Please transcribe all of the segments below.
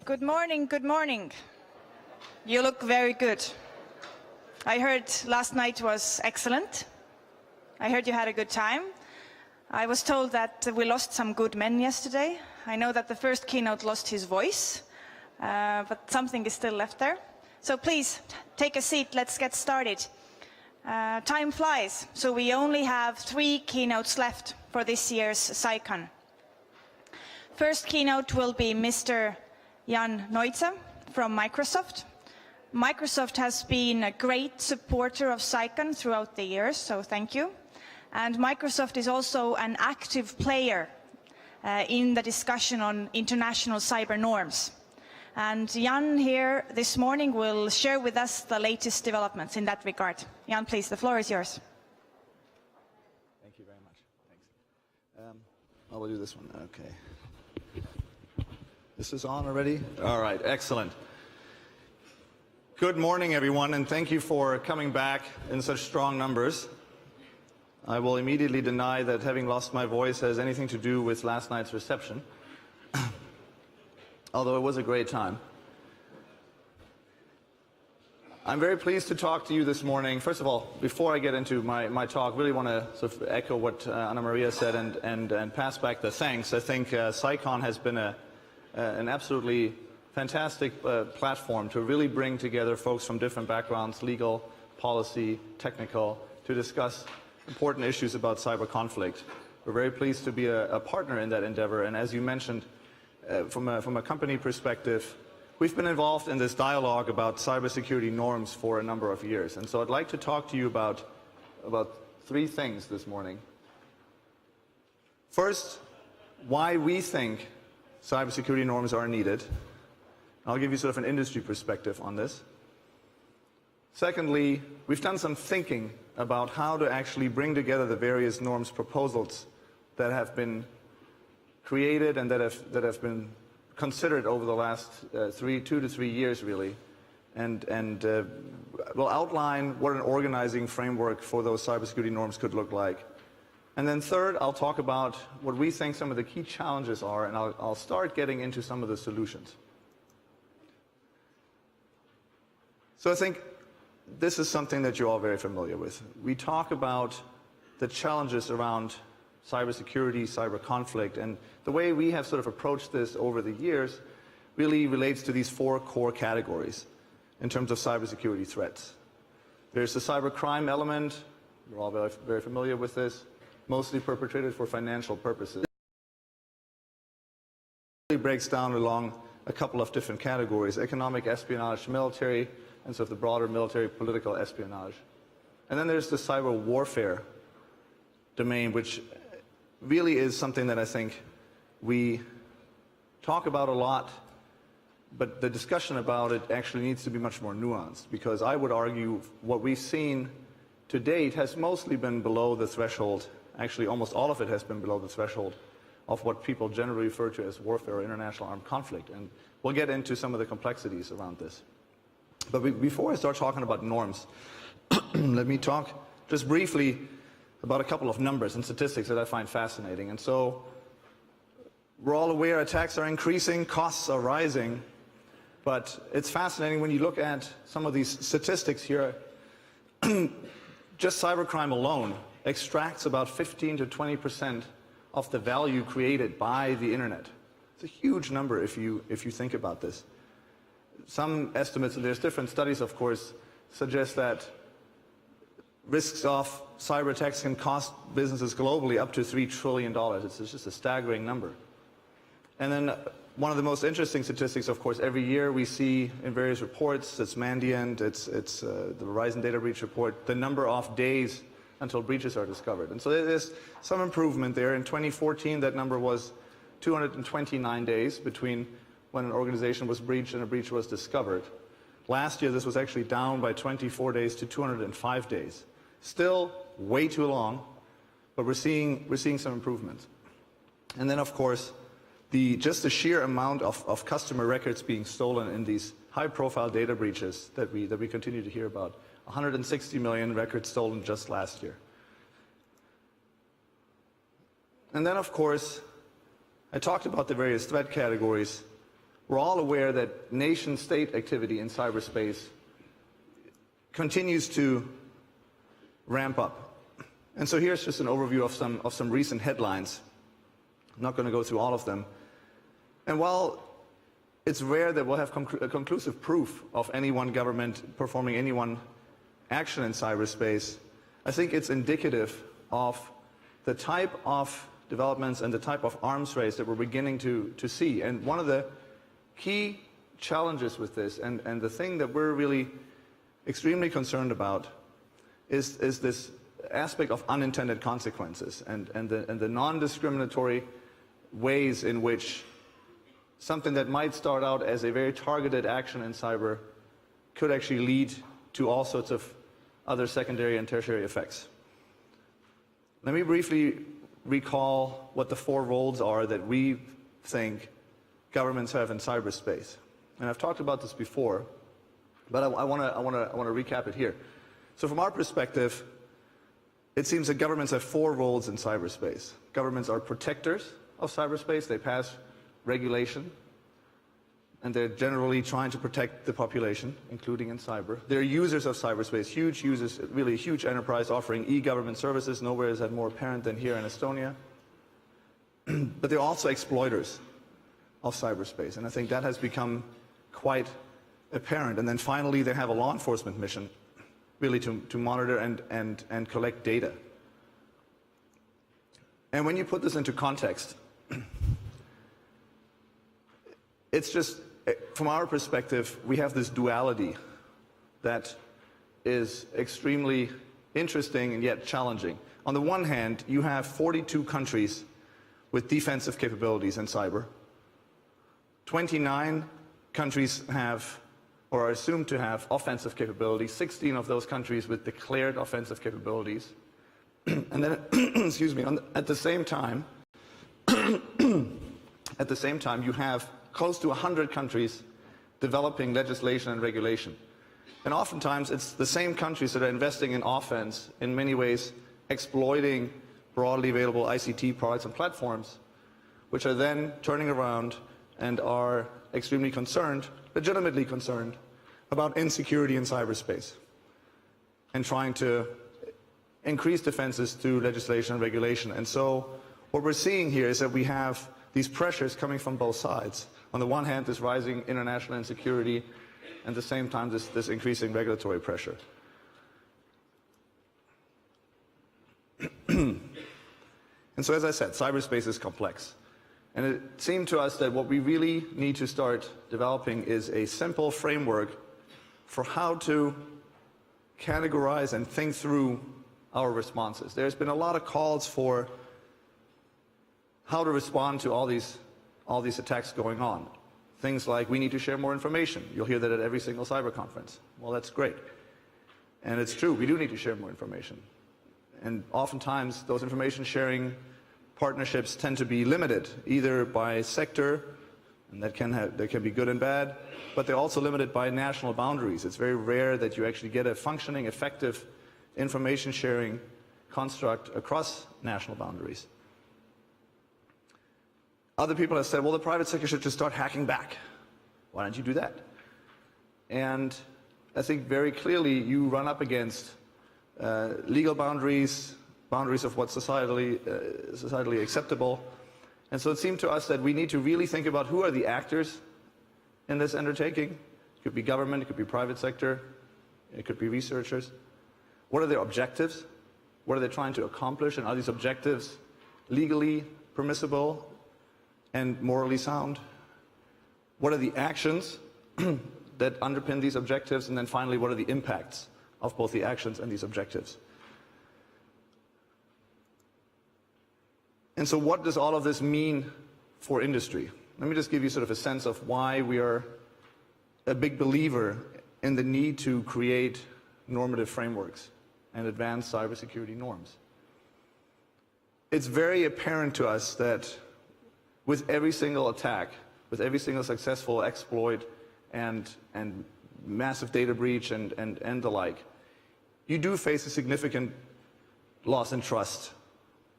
Good morning, good morning. You look very good. I heard last night was excellent. I heard you had a good time. I was told that we lost some good men yesterday. I know that the first keynote lost his voice, but something is still left there. So please, take a seat, let's get started. Time flies, so we only have 3 keynotes left for this year's CyCon. First keynote will be Mr. Jan Neutze from Microsoft. Microsoft has been a great supporter of CyCon throughout the years, so thank you. And Microsoft is also an active player in the discussion on international cyber norms. And Jan here this morning will share with us the latest developments in that regard. Jan, please, the floor is yours. Thank you very much. Thanks. I will do this one. Okay. This is on already? All right, excellent. Good morning, everyone, and thank you for coming back in such strong numbers. I will immediately deny that having lost my voice has anything to do with last night's reception, although it was a great time. I'm very pleased to talk to you this morning. First of all, before I get into my talk, really want to sort of echo what Anna Maria said and pass back the thanks. I think CyCon has been an absolutely fantastic platform to really bring together folks from different backgrounds, legal, policy, technical, to discuss important issues about cyber conflict. We're very pleased to be a partner in that endeavor, and as you mentioned, from a company perspective, we've been involved in this dialogue about cybersecurity norms for a number of years. And so I'd like to talk to you about 3 things this morning. First, why we think cybersecurity norms are needed. I'll give you sort of an industry perspective on this. Secondly, we've done some thinking about how to actually bring together the various norms proposals that have been created and that have been considered over the last 2 to 3 years, really, and we'll outline what an organizing framework for those cybersecurity norms could look like. And then third, I'll talk about what we think some of the key challenges are, and I'll start getting into some of the solutions. So I think this is something that you're all very familiar with. We talk about the challenges around cybersecurity, cyber conflict, and the way we have sort of approached this over the years really relates to these 4 core categories in terms of cybersecurity threats. There's the cybercrime element. You're all very, very familiar with this, mostly perpetrated for financial purposes. It really breaks down along a couple of different categories: economic espionage, military, and sort of the broader military political espionage. And then there's the cyber warfare domain, which really is something that I think we talk about a lot, but the discussion about it actually needs to be much more nuanced, because I would argue what we've seen to date has mostly been below the threshold. Actually, almost all of it has been below the threshold of what people generally refer to as warfare or international armed conflict. And we'll get into some of the complexities around this. But before I start talking about norms, let me talk just briefly about a couple of numbers and statistics that I find fascinating. And so we're all aware attacks are increasing, costs are rising, but it's fascinating when you look at some of these statistics here. Just cybercrime alone extracts about 15 to 20% of the value created by the internet. It's a huge number if you think about this. Some estimates, and there's different studies of course, suggest that risks of cyber attacks can cost businesses globally up to $3 trillion. It's just a staggering number. And then one of the most interesting statistics, of course, every year we see in various reports, it's Mandiant, it's the Verizon data breach report, the number of days until breaches are discovered. And so there's some improvement there. In 2014, that number was 229 days between when an organization was breached and a breach was discovered. Last year, this was actually down by 24 days to 205 days. Still way too long, but we're seeing some improvements. And then, of course, just the sheer amount of customer records being stolen in these high-profile data breaches that we continue to hear about. 160 million records stolen just last year. And then, of course, I talked about the various threat categories. we're all aware that nation-state activity in cyberspace continues to ramp up. And so here's just an overview of some recent headlines. I'm not going to go through all of them. And while it's rare that we'll have conclusive proof of any one government performing any one action in cyberspace, I think it's indicative of the type of developments and the type of arms race that we're beginning to see. And one of the key challenges with this, and the thing that we're really extremely concerned about, is this aspect of unintended consequences and the non-discriminatory ways in which something that might start out as a very targeted action in cyber could actually lead to all sorts of other secondary and tertiary effects. Let me briefly recall what the 4 roles are that we think governments have in cyberspace. And I've talked about this before, but I want to recap it here. So from our perspective, it seems that governments have 4 roles in cyberspace. Governments are protectors of cyberspace. They pass regulation, and they're generally trying to protect the population, including in cyber. They're users of cyberspace, huge users, really a huge enterprise offering e-government services. Nowhere is that more apparent than here in Estonia. But they're also exploiters of cyberspace, and I think that has become quite apparent. And then finally, they have a law enforcement mission, really to monitor and collect data. And when you put this into context, it's just, from our perspective, we have this duality that is extremely interesting and yet challenging. On the one hand, you have 42 countries with defensive capabilities in cyber. 29 countries have, or are assumed to have, offensive capabilities. 16 of those countries with declared offensive capabilities. And then, excuse me, at the same time, you have close to 100 countries developing legislation and regulation. And oftentimes it's the same countries that are investing in offense, in many ways exploiting broadly available ICT products and platforms, which are then turning around and are extremely concerned, legitimately concerned, about insecurity in cyberspace and trying to increase defenses through legislation and regulation. And so what we're seeing here is that we have these pressures coming from both sides. On the one hand, this rising international insecurity, and at the same time, this increasing regulatory pressure. And so, as I said, cyberspace is complex. And it seemed to us that what we really need to start developing is a simple framework for how to categorize and think through our responses. There's been a lot of calls for how to respond to all these attacks going on. Things like, we need to share more information. You'll hear that at every single cyber conference. Well, that's great. And it's true, we do need to share more information. And oftentimes, those information sharing partnerships tend to be limited, either by sector, and that can be good and bad, but they're also limited by national boundaries. It's very rare that you actually get a functioning, effective information sharing construct across national boundaries. Other people have said, well, the private sector should just start hacking back. Why don't you do that? And I think very clearly you run up against legal boundaries, boundaries of what's societally acceptable. And so it seemed to us that we need to really think about who are the actors in this undertaking. It could be government, it could be private sector, it could be researchers. What are their objectives? What are they trying to accomplish? And are these objectives legally permissible and morally sound? What are the actions that underpin these objectives? And then finally, what are the impacts of both the actions and these objectives? And so what does all of this mean for industry? Let me just give you sort of a sense of why we are a big believer in the need to create normative frameworks and advanced cybersecurity norms. It's very apparent to us that with every single attack, with every single successful exploit and massive data breach and the like, you do face a significant loss in trust,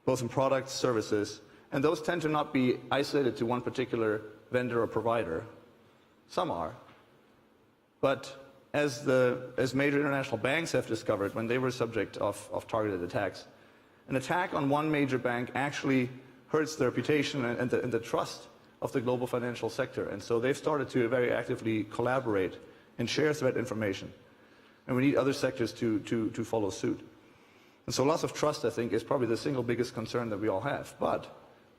both in products, services, and those tend to not be isolated to one particular vendor or provider. Some are. But as major international banks have discovered when they were subject of targeted attacks, an attack on one major bank actually hurts the reputation and the trust of the global financial sector. And so they've started to very actively collaborate and share threat information. And we need other sectors to follow suit. And so loss of trust, I think, is probably the single biggest concern that we all have. But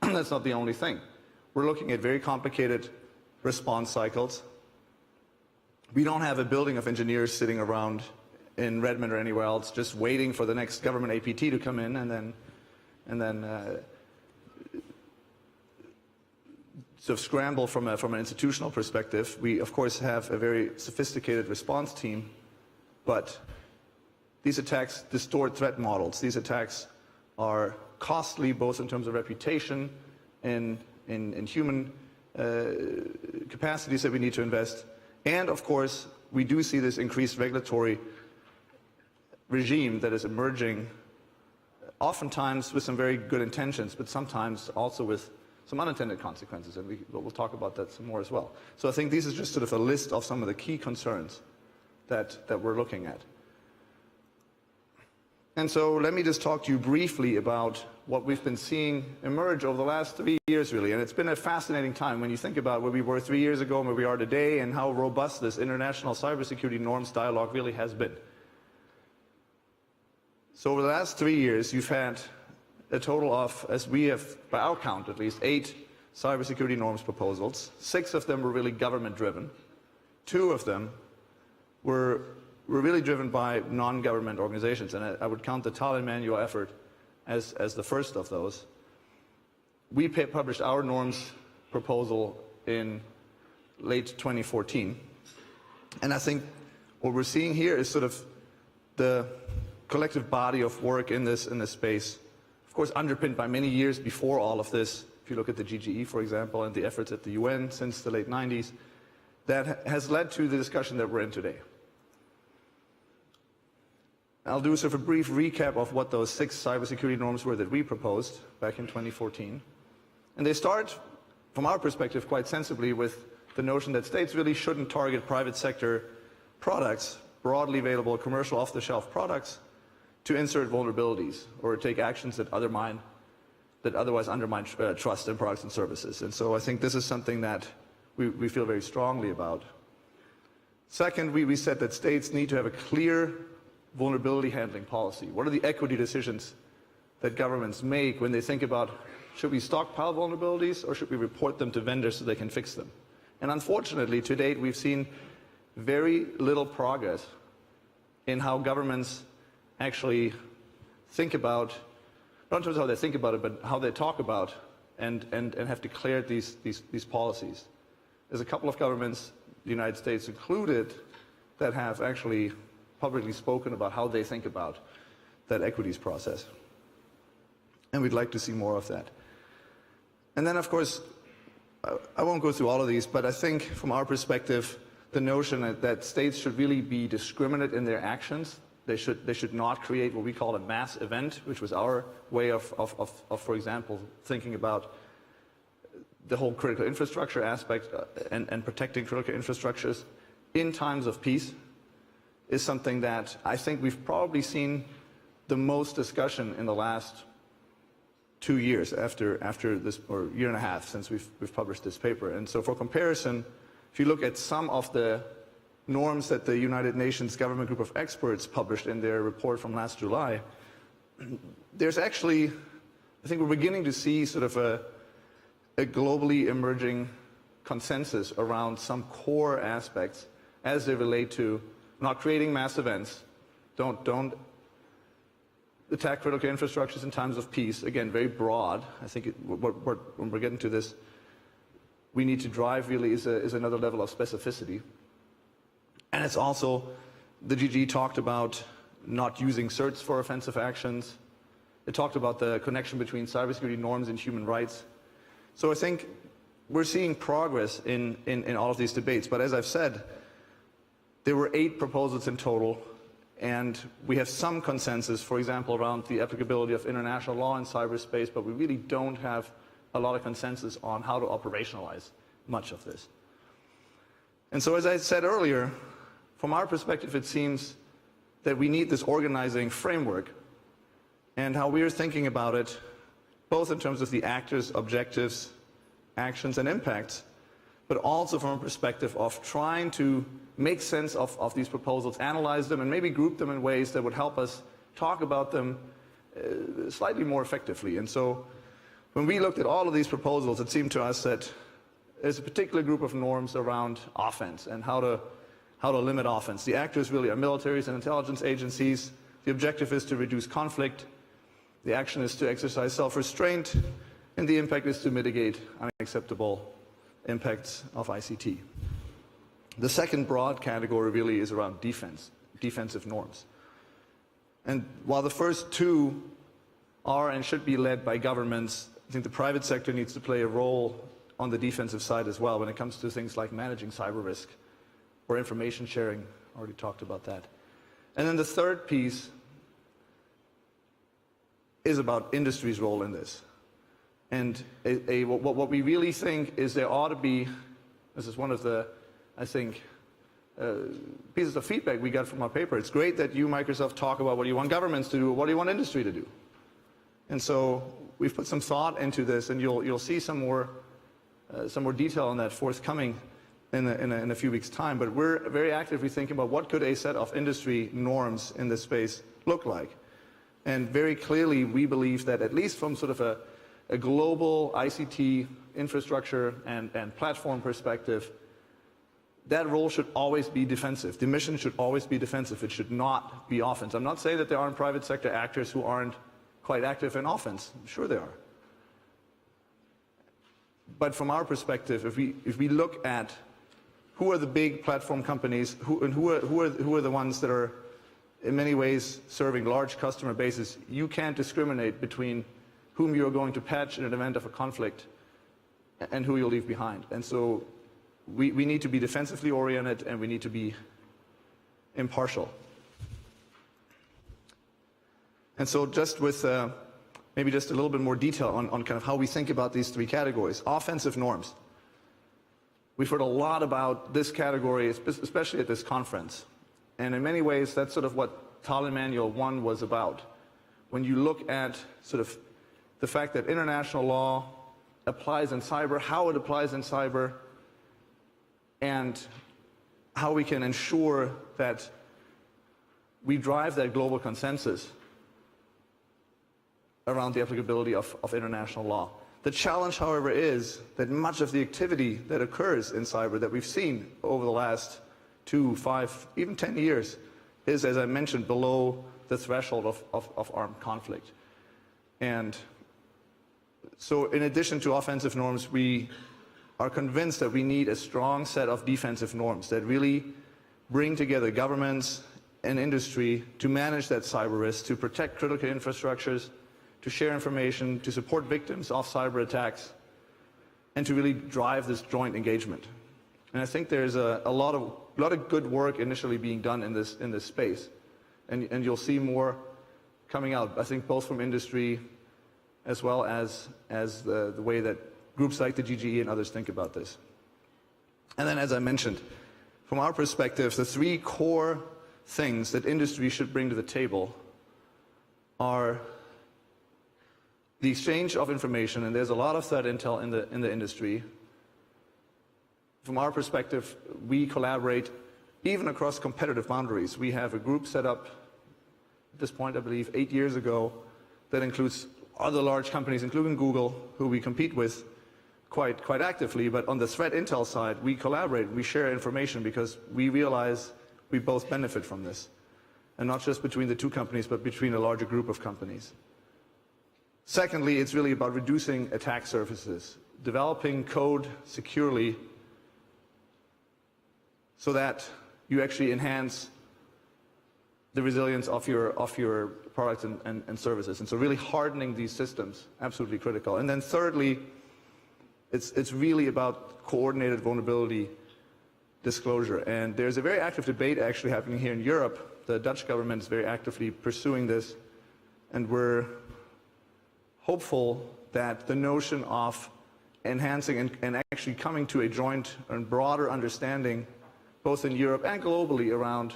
that's not the only thing. We're looking at very complicated response cycles. We don't have a building of engineers sitting around in Redmond or anywhere else just waiting for the next government APT to come in and then sort of scramble from an institutional perspective. We, of course, have a very sophisticated response team, but these attacks distort threat models. These attacks are costly both in terms of reputation and in human capacities that we need to invest. And, of course, we do see this increased regulatory regime that is emerging, oftentimes with some very good intentions, but sometimes also with some unintended consequences, and we'll talk about that some more as well. So I think this is just sort of a list of some of the key concerns that we're looking at. And so let me just talk to you briefly about what we've been seeing emerge over the last 3 years, really. And it's been a fascinating time when you think about where we were 3 years ago and where we are today and how robust this international cybersecurity norms dialogue really has been. So over the last 3 years, you've had a total of, as we have, by our count at least, 8 cybersecurity norms proposals. 6 of them were really government-driven. 2 of them were really driven by non-government organizations, and I would count the Tallinn manual effort as the first of those. We published our norms proposal in late 2014, and I think what we're seeing here is sort of the collective body of work in this space, of course underpinned by many years before all of this. If you look at the GGE, for example, and the efforts at the UN since the late 90s, that has led to the discussion that we're in today. I'll do sort of a brief recap of what those 6 cybersecurity norms were that we proposed back in 2014. And they start, from our perspective, quite sensibly with the notion that states really shouldn't target private sector products, broadly available commercial off-the-shelf products, to insert vulnerabilities or take actions that otherwise undermine trust in products and services. And so I think this is something that we feel very strongly about. Second, we said that states need to have a clear vulnerability handling policy. What are the equity decisions that governments make when they think about, should we stockpile vulnerabilities or should we report them to vendors so they can fix them? And unfortunately, to date, we've seen very little progress in how governments actually think about, not in terms of how they think about it, but how they talk about and have declared these policies. There's a couple of governments, the United States included, that have actually publicly spoken about how they think about that equities process. And we'd like to see more of that. And then, of course, I won't go through all of these, but I think from our perspective, the notion that states should really be discriminate in their actions. They should not create what we call a mass event, which was our way of for example, thinking about the whole critical infrastructure aspect and protecting critical infrastructures in times of peace is something that I think we've probably seen the most discussion in the last 2 years after this, or year and a half since we've published this paper. And so for comparison, if you look at some of the norms that the United Nations Government Group of Experts published in their report from last July, there's actually, I think we're beginning to see sort of a globally emerging consensus around some core aspects as they relate to not creating mass events, don't attack critical infrastructures in times of peace. Again, very broad. I think when we're getting to this, we need to drive really is another level of specificity. And it's also, the GG talked about not using certs for offensive actions. It talked about the connection between cybersecurity norms and human rights. So I think we're seeing progress in all of these debates. But as I've said, there were 8 proposals in total, and we have some consensus, for example, around the applicability of international law in cyberspace, but we really don't have a lot of consensus on how to operationalize much of this. And so, as I said earlier, from our perspective, it seems that we need this organizing framework, and how we're thinking about it, both in terms of the actors, objectives, actions, and impacts, but also from a perspective of trying to make sense of these proposals, analyze them, and maybe group them in ways that would help us talk about them slightly more effectively. And so when we looked at all of these proposals, it seemed to us that there's a particular group of norms around offense and how to limit offense. The actors really are militaries and intelligence agencies. The objective is to reduce conflict. The action is to exercise self-restraint, and the impact is to mitigate unacceptable impacts of ICT. The second broad category really is around defense, defensive norms. And while the first two are and should be led by governments, I think the private sector needs to play a role on the defensive side as well when it comes to things like managing cyber risk or information sharing. Already talked about that. And then the third piece is about industry's role in this. And what we really think is there ought to be, this is one of the, I think, pieces of feedback we got from our paper. It's great that you, Microsoft, talk about what do you want governments to do, what do you want industry to do. And so we've put some thought into this, and you'll see some more detail on that forthcoming in a few weeks' time. But we're very actively thinking about what could a set of industry norms in this space look like. And very clearly, we believe that at least from sort of a global ICT infrastructure and platform perspective, that role should always be defensive. The mission should always be defensive. It should not be offense. I'm not saying that there aren't private sector actors who aren't quite active in offense. I'm sure there are. But from our perspective, if we look at who are the big platform companies, who are the ones that are in many ways serving large customer bases, you can't discriminate between whom you're going to patch in an event of a conflict and who you'll leave behind. And so we need to be defensively oriented, and we need to be impartial. And so just with maybe just a little bit more detail on kind of how we think about these three categories. Offensive norms. We've heard a lot about this category, especially at this conference. And in many ways, that's sort of what Tallinn Manual 1 was about. When you look at sort of the fact that international law applies in cyber, how it applies in cyber, and how we can ensure that we drive that global consensus around the applicability of international law. The challenge, however, is that much of the activity that occurs in cyber that we've seen over the last 2, 5, even 10 years is, as I mentioned, below the threshold of armed conflict. And so in addition to offensive norms, we are convinced that we need a strong set of defensive norms that really bring together governments and industry to manage that cyber risk, to protect critical infrastructures, to share information, to support victims of cyber attacks, and to really drive this joint engagement. And I think there's a lot of good work initially being done in this space, and you'll see more coming out. I think both from industry as well as the way that groups like the GGE and others think about this. And then, as I mentioned, from our perspective, the three core things that industry should bring to the table are the exchange of information, and there's a lot of threat intel in the industry. From our perspective, we collaborate even across competitive boundaries. We have a group set up at this point, I believe, 8 years ago, that includes other large companies, including Google, who we compete with quite actively. But on the threat intel side, we collaborate, we share information, because we realize we both benefit from this. And not just between the two companies, but between a larger group of companies. Secondly, it's really about reducing attack surfaces, developing code securely so that you actually enhance the resilience of your products and services. And so really hardening these systems, absolutely critical. And then thirdly, it's really about coordinated vulnerability disclosure. And there's a very active debate actually happening here in Europe. The Dutch government is very actively pursuing this, and we're hopeful that the notion of enhancing and actually coming to a joint and broader understanding both in Europe and globally, around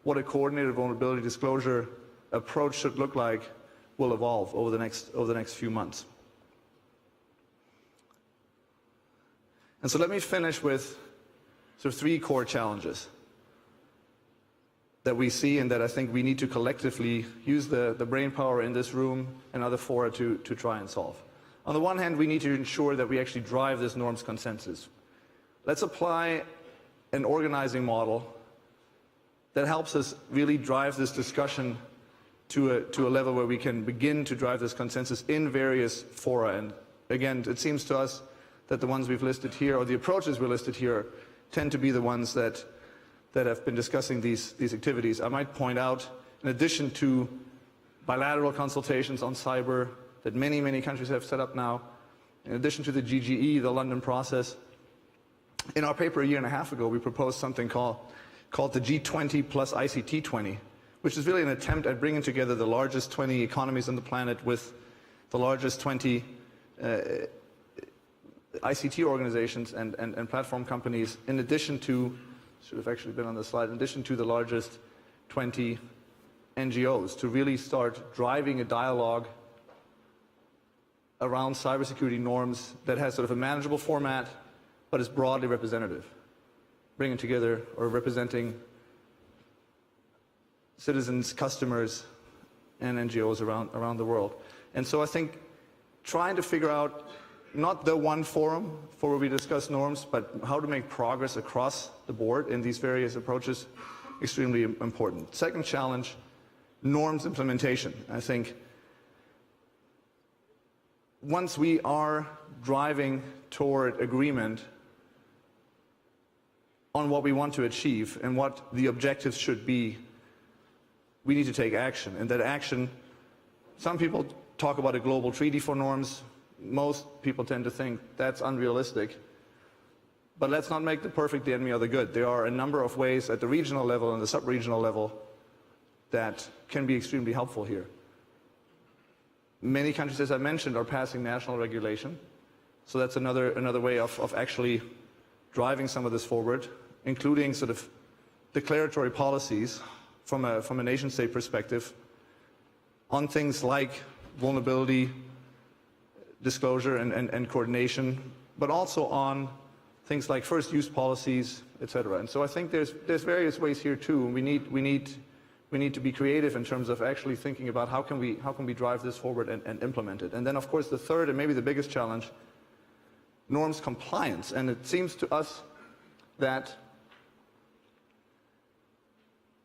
what a coordinated vulnerability disclosure approach should look like will evolve over the next few months. And so let me finish with sort of 3 core challenges that we see and that I think we need to collectively use the brain power in this room and other fora to try and solve. On the one hand, we need to ensure that we actually drive this norms consensus. Let's apply an organizing model that helps us really drive this discussion to a level where we can begin to drive this consensus in various fora. And again, it seems to us that the ones we've listed here, or the approaches we listed here, tend to be the ones that have been discussing these activities. I might point out, in addition to bilateral consultations on cyber that many, many countries have set up now, in addition to the GGE, the London process, in our paper a year and a half ago, we proposed something called the G20 plus ICT 20, which is really an attempt at bringing together the largest 20 economies on the planet with the largest 20 ICT organizations and platform companies, in addition to, should have actually been on the slide, in addition to the largest 20 NGOs, to really start driving a dialogue around cybersecurity norms that has sort of a manageable format, but is broadly representative, bringing together or representing citizens, customers, and NGOs around the world. And so I think trying to figure out not the one forum for where we discuss norms, but how to make progress across the board in these various approaches, extremely important. Second challenge, norms implementation. I think once we are driving toward agreement on what we want to achieve and what the objectives should be, we need to take action. And that action, some people talk about a global treaty for norms. Most people tend to think that's unrealistic. But let's not make the perfect the enemy of the good. There are a number of ways at the regional level and the sub-regional level that can be extremely helpful here. Many countries, as I mentioned, are passing national regulation. So that's another way of actually driving some of this forward, including sort of declaratory policies from a nation-state perspective on things like vulnerability disclosure and coordination, but also on things like first-use policies, etc. And so I think there's various ways here too. We need to be creative in terms of actually thinking about how can we drive this forward and implement it. And then, of course, the third and maybe the biggest challenge, norms compliance. And it seems to us that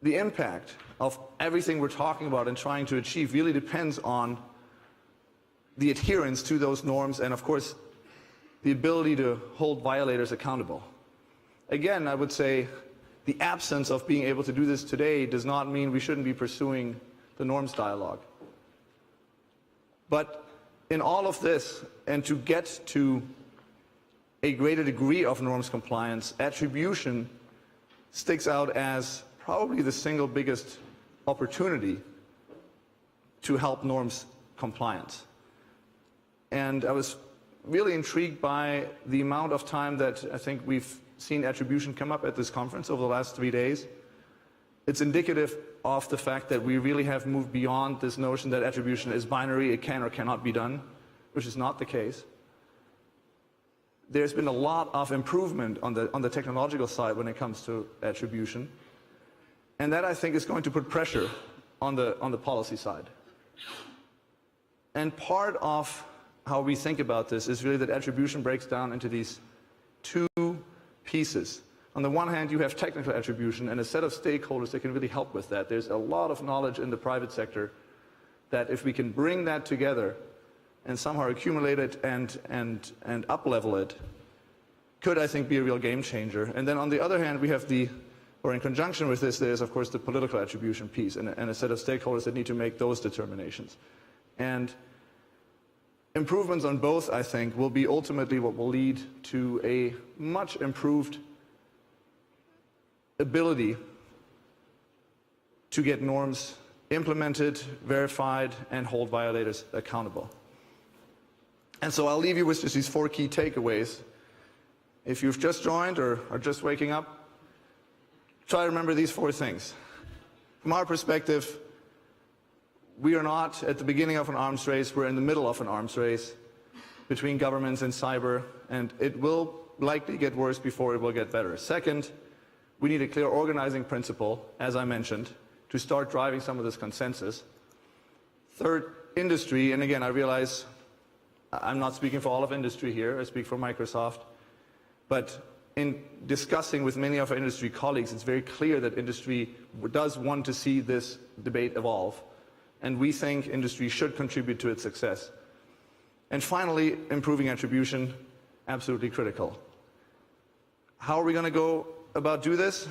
the impact of everything we're talking about and trying to achieve really depends on the adherence to those norms and, of course, the ability to hold violators accountable. Again, I would say the absence of being able to do this today does not mean we shouldn't be pursuing the norms dialogue. But in all of this, and to get to a greater degree of norms compliance, attribution sticks out as probably the single biggest opportunity to help norms compliance. And I was really intrigued by the amount of time that I think we've seen attribution come up at this conference over the last 3 days. It's indicative of the fact that we really have moved beyond this notion that attribution is binary, it can or cannot be done, which is not the case. There's been a lot of improvement on the technological side when it comes to attribution. And that, I think, is going to put pressure on the policy side. And part of how we think about this is really that attribution breaks down into these two pieces. On the one hand, you have technical attribution and a set of stakeholders that can really help with that. There's a lot of knowledge in the private sector that if we can bring that together and somehow accumulate it and up-level it, could, I think, be a real game changer. And then on the other hand, we have or in conjunction with this, there's, of course, the political attribution piece and a set of stakeholders that need to make those determinations. And improvements on both, I think, will be ultimately what will lead to a much improved ability to get norms implemented, verified, and hold violators accountable. And so I'll leave you with just these 4 key takeaways. If you've just joined or are just waking up, try to remember these 4 things. From our perspective, we are not at the beginning of an arms race, we're in the middle of an arms race between governments and cyber, and it will likely get worse before it will get better. Second, we need a clear organizing principle, as I mentioned, to start driving some of this consensus. Third, industry, and again, I realize I'm not speaking for all of industry here, I speak for Microsoft, but in discussing with many of our industry colleagues, it's very clear that industry does want to see this debate evolve, and we think industry should contribute to its success. And finally, improving attribution, absolutely critical. How are we going to go about do this?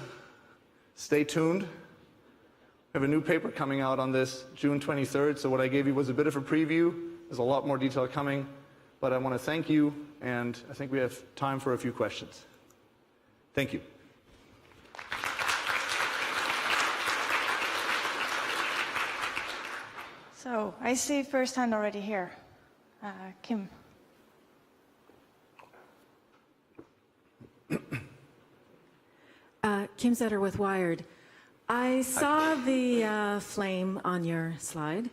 Stay tuned. We have a new paper coming out on this June 23rd, so what I gave you was a bit of a preview. There's a lot more detail coming, but I want to thank you, and I think we have time for a few questions. Thank you. So I see first hand already here. Kim. Kim Zetter with Wired. I saw the Flame on your slide,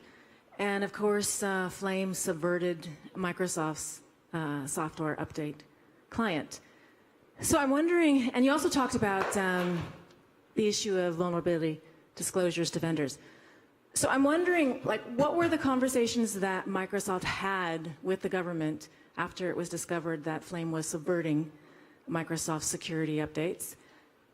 and of course, Flame subverted Microsoft's software update client. So I'm wondering, and you also talked about the issue of vulnerability disclosures to vendors. So I'm wondering, like, what were the conversations that Microsoft had with the government after it was discovered that Flame was subverting Microsoft's security updates?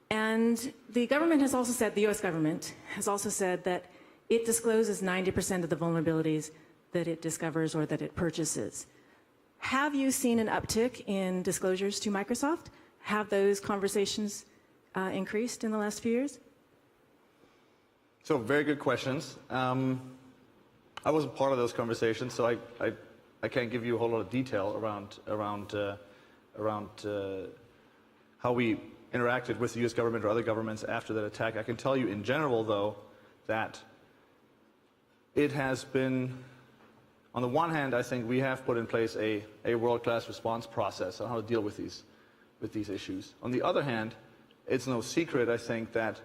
And the government has also said, the US government has also said that it discloses 90% of the vulnerabilities that it discovers or that it purchases. Have you seen an uptick in disclosures to Microsoft? Have those conversations increased in the last few years? So very good questions. I wasn't part of those conversations, so I can't give you a whole lot of detail around how we interacted with the US government or other governments after that attack. I can tell you in general, though, that it has been, on the one hand, I think we have put in place a world-class response process on how to deal with these issues. On the other hand, it's no secret, I think, that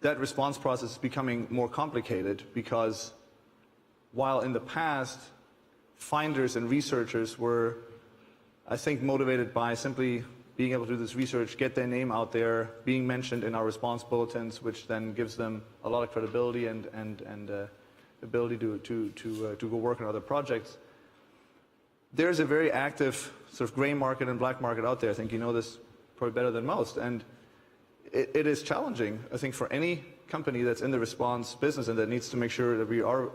that response process is becoming more complicated because while in the past, finders and researchers were, I think, motivated by simply being able to do this research, get their name out there, being mentioned in our response bulletins, which then gives them a lot of credibility and ability to go work on other projects. There's a very active sort of gray market and black market out there. I think you know this probably better than most. And it is challenging, I think, for any company that's in the response business and that needs to make sure that we are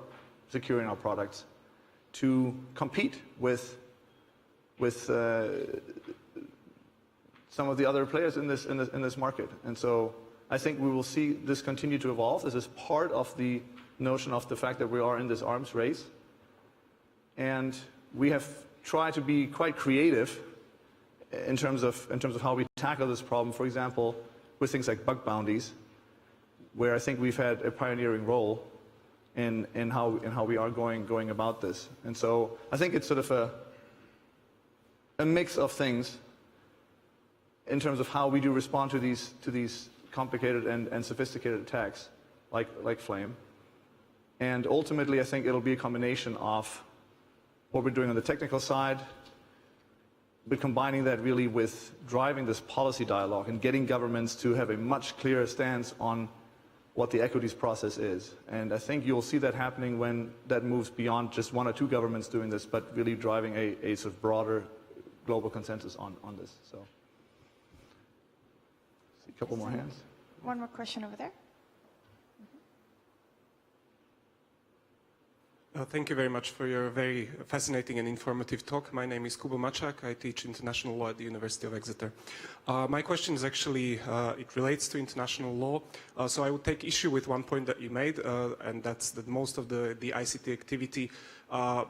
securing our products to compete with some of the other players in this market. And so I think we will see this continue to evolve. This is part of the notion of the fact that we are in this arms race. And we have tried to be quite creative in terms of how we tackle this problem. For example, with things like bug bounties, where I think we've had a pioneering role in how we are going about this. And so I think it's sort of a mix of things in terms of how we do respond to these complicated and sophisticated attacks like Flame. And ultimately, I think it'll be a combination of what we're doing on the technical side, but combining that really with driving this policy dialogue and getting governments to have a much clearer stance on what the equities process is. And I think you'll see that happening when that moves beyond just one or two governments doing this, but really driving a sort of broader global consensus on this. So, see a couple more hands. One more question over there. Thank you very much for your very fascinating and informative talk. My name is Kubo Mačák. I teach international law at the University of Exeter. My question is actually, it relates to international law. So I would take issue with one point that you made, and that's that most of the ICT activity,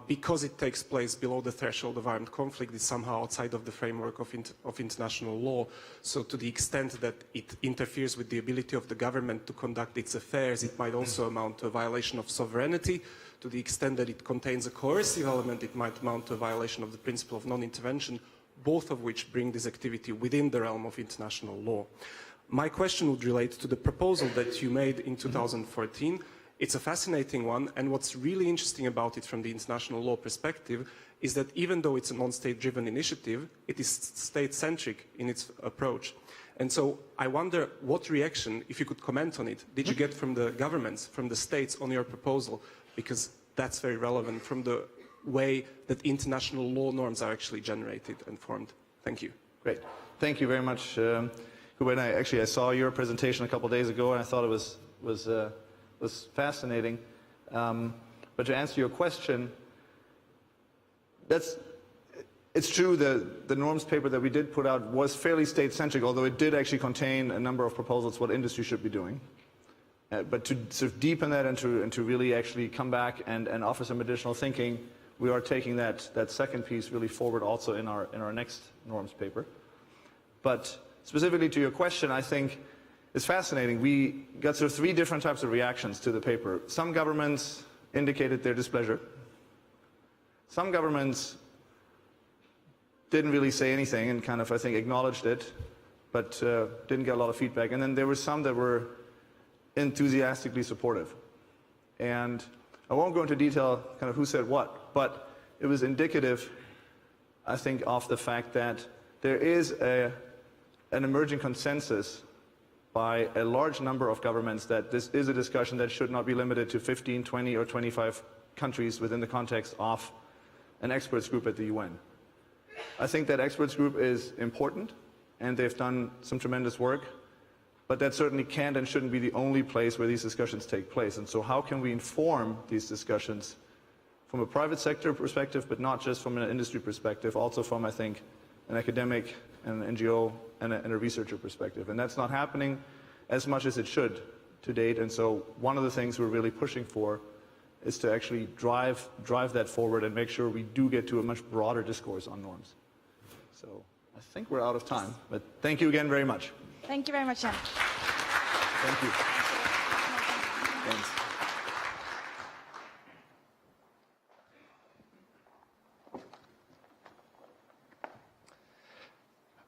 because it takes place below the threshold of armed conflict, is somehow outside of the framework of international law. So to the extent that it interferes with the ability of the government to conduct its affairs, it might also amount to a violation of sovereignty. To the extent that it contains a coercive element, it might amount to a violation of the principle of non-intervention, both of which bring this activity within the realm of international law. My question would relate to the proposal that you made in 2014. It's a fascinating one, and what's really interesting about it from the international law perspective is that even though it's a non-state-driven initiative, it is state-centric in its approach. And so I wonder what reaction, if you could comment on it, did you get from the governments, from the states on your proposal? Because that's very relevant from the way that international law norms are actually generated and formed. Thank you. Great. Thank you very much. I saw your presentation a couple of days ago, and I thought it was fascinating. But to answer your question, it's true that the norms paper that we did put out was fairly state-centric, although it did actually contain a number of proposals what industry should be doing. But to sort of deepen that and to really actually come back and offer some additional thinking, we are taking that second piece really forward also in our next norms paper. But specifically to your question, I think it's fascinating. We got sort of three different types of reactions to the paper. Some governments indicated their displeasure. Some governments didn't really say anything and kind of, I think, acknowledged it, but didn't get a lot of feedback. And then there were some that were enthusiastically supportive. And I won't go into detail kind of who said what, but it was indicative, I think, of the fact that there is an emerging consensus by a large number of governments that this is a discussion that should not be limited to 15, 20, or 25 countries within the context of an experts group at the UN. I think that experts group is important, and they've done some tremendous work, but that certainly can't and shouldn't be the only place where these discussions take place. And so how can we inform these discussions from a private sector perspective, but not just from an industry perspective, also from, I think, an academic and an NGO and a researcher perspective. And that's not happening as much as it should to date. And so one of the things we're really pushing for is to actually drive that forward and make sure we do get to a much broader discourse on norms. So I think we're out of time, but thank you again very much. Thank you very much, Jan. Thank you. Thanks.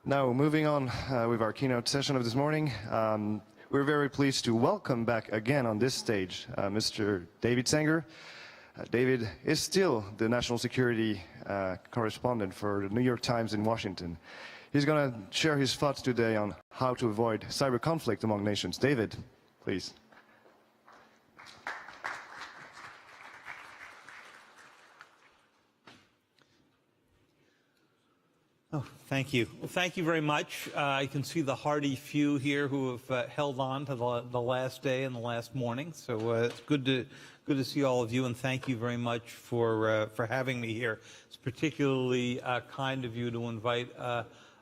Now, moving on with our keynote session of this morning, we're very pleased to welcome back again on this stage Mr. David Sanger. David is still the national security correspondent for the New York Times in Washington. He's going to share his thoughts today on how to avoid cyber conflict among nations. David, please. Oh, thank you. Well, thank you very much. I can see the hearty few here who have held on to the last day and the last morning. So it's good to see all of you, and thank you very much for having me here. It's particularly kind of you to invite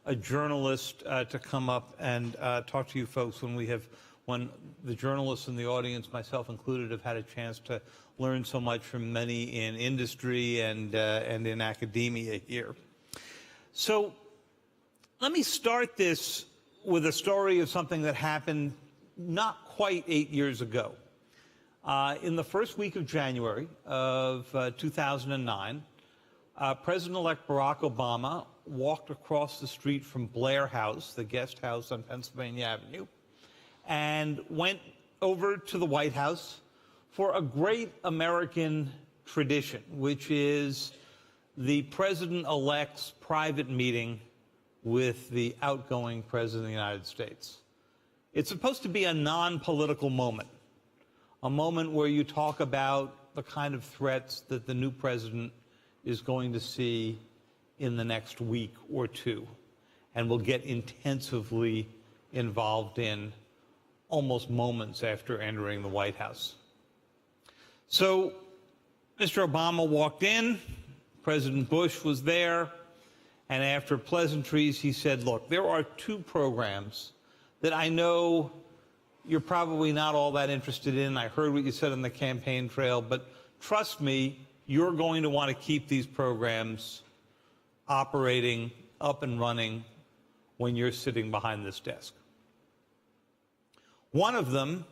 a journalist to come up and talk to you folks when the journalists in the audience, myself included, have had a chance to learn so much from many in industry and in academia here. So let me start this with a story of something that happened not quite 8 years ago. In the first week of January of 2009, President-elect Barack Obama walked across the street from Blair House, the guest house on Pennsylvania Avenue, and went over to the White House for a great American tradition, which is the president-elect's private meeting with the outgoing president of the United States. It's supposed to be a non-political moment, a moment where you talk about the kind of threats that the new president is going to see in the next week or two, and will get intensively involved in almost moments after entering the White House. So Mr. Obama walked in, President Bush was there, and after pleasantries, he said, look, there are two programs that I know you're probably not all that interested in. I heard what you said on the campaign trail, but trust me, you're going to want to keep these programs operating, up and running when you're sitting behind this desk. One of them